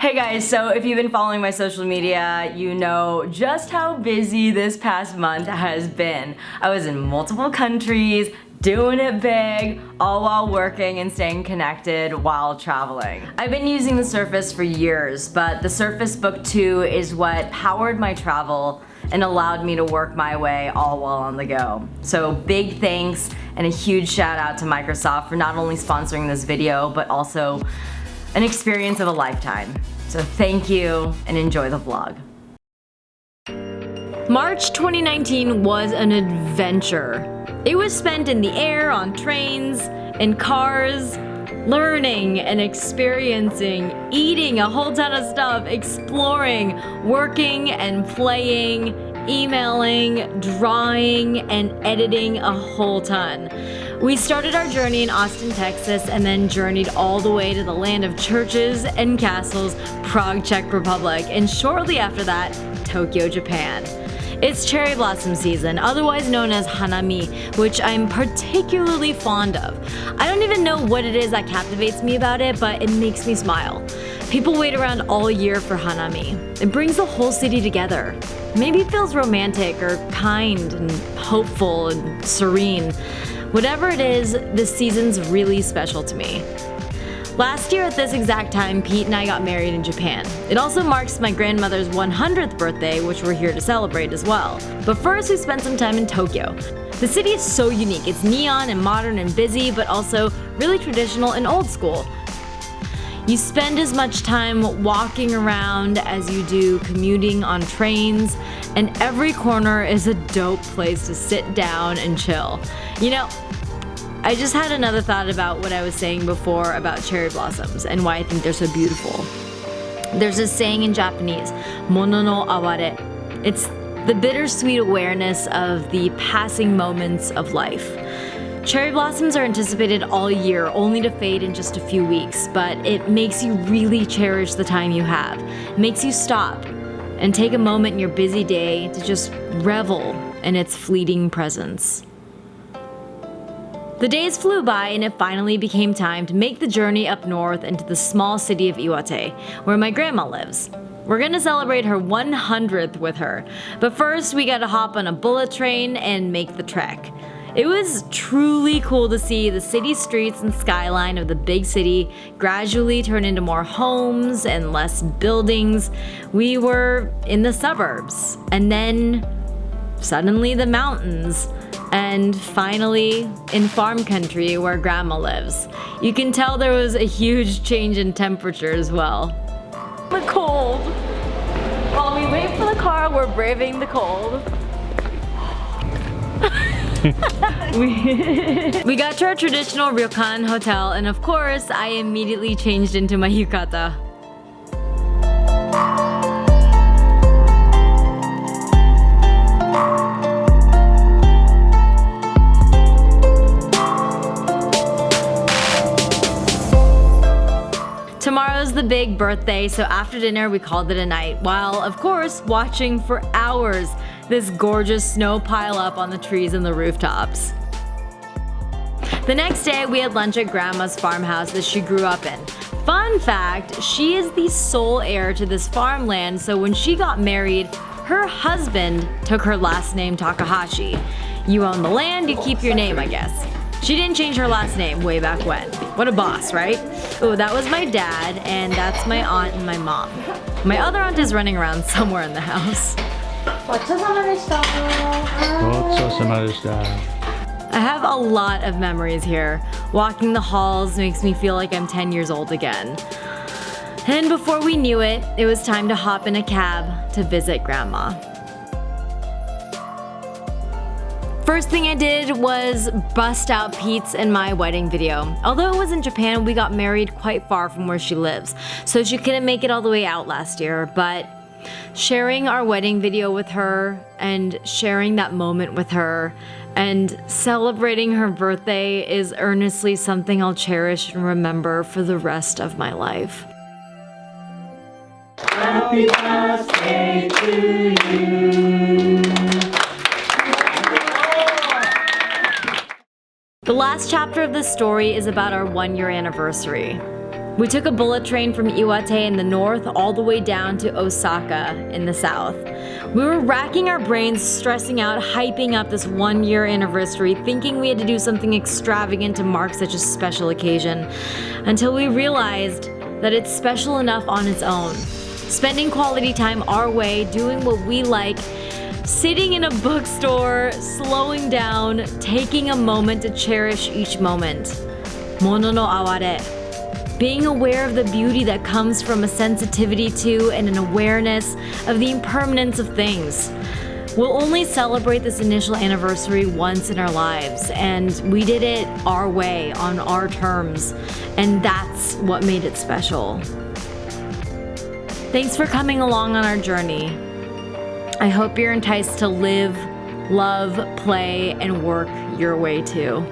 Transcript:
Hey guys, so if you've been following my social media, you know just how busy this past month has been. I was in multiple countries, doing it big, all while working and staying connected while traveling. I've been using the Surface for years, but the Surface Book 2 is what powered my travel and allowed me to work my way all while on the go. So big thanks and a huge shout out to Microsoft for not only sponsoring this video, but also an experience of a lifetime. So thank you and enjoy the vlog. March 2019 was an adventure. It was spent in the air, on trains, in cars, learning and experiencing, eating a whole ton of stuff, exploring, working and playing, emailing, drawing, and editing a whole ton. We started our journey in Austin, Texas, and then journeyed all the way to the land of churches and castles, Prague, Czech Republic, and shortly after that, Tokyo, Japan. It's cherry blossom season, otherwise known as hanami, which I'm particularly fond of. I don't even know what it is that captivates me about it, but it makes me smile. People wait around all year for hanami. It brings the whole city together. Maybe it feels romantic or kind and hopeful and serene. Whatever it is, this season's really special to me. Last year at this exact time, Pete and I got married in Japan. It also marks my grandmother's 100th birthday, which we're here to celebrate as well. But first, we spent some time in Tokyo. The city is so unique. It's neon and modern and busy, but also really traditional and old school. You spend as much time walking around as you do commuting on trains, and every corner is a dope place to sit down and chill. You know, I just had another thought about what I was saying before about cherry blossoms and why I think they're so beautiful. There's a saying in Japanese, mono no aware. It's the bittersweet awareness of the passing moments of life. Cherry blossoms are anticipated all year, only to fade in just a few weeks, but it makes you really cherish the time you have. It makes you stop and take a moment in your busy day to just revel in its fleeting presence. The days flew by and it finally became time to make the journey up north into the small city of Iwate, where my grandma lives. We're gonna celebrate her 100th with her, but first we gotta hop on a bullet train and make the trek. It was truly cool to see the city streets and skyline of the big city gradually turn into more homes and less buildings. We were in the suburbs, and then suddenly the mountains, and finally in farm country where grandma lives. You can tell there was a huge change in temperature as well. The cold. While we wait for the car, we're braving the cold. We got to our traditional ryokan hotel, and of course, I immediately changed into my yukata. Tomorrow's the big birthday, so after dinner we called it a night, while of course watching for hours this gorgeous snow pile up on the trees and the rooftops. The next day we had lunch at grandma's farmhouse that she grew up in. Fun fact, she is the sole heir to this farmland, so when she got married, her husband took her last name Takahashi. You own the land, you keep your name, I guess. She didn't change her last name way back when. What a boss, right? Oh, that was my dad, and that's my aunt and my mom. My other aunt is running around somewhere in the house. I have a lot of memories here. Walking the halls makes me feel like I'm 10 years old again. And before we knew it, it was time to hop in a cab to visit grandma. First thing I did was bust out Pete's and my wedding video. Although it was in Japan, we got married quite far from where she lives, so she couldn't make it all the way out last year, but sharing our wedding video with her and sharing that moment with her and celebrating her birthday is earnestly something I'll cherish and remember for the rest of my life. Happy birthday to you. The last chapter of this story is about our 1-year anniversary. We took a bullet train from Iwate in the north all the way down to Osaka in the south. We were racking our brains, stressing out, hyping up this 1-year anniversary, thinking we had to do something extravagant to mark such a special occasion, until we realized that it's special enough on its own. Spending quality time our way, doing what we like, sitting in a bookstore, slowing down, taking a moment to cherish each moment. Mono no aware. Being aware of the beauty that comes from a sensitivity to and an awareness of the impermanence of things. We'll only celebrate this initial anniversary once in our lives, and we did it our way, on our terms, and that's what made it special. Thanks for coming along on our journey. I hope you're enticed to live, love, play, and work your way too.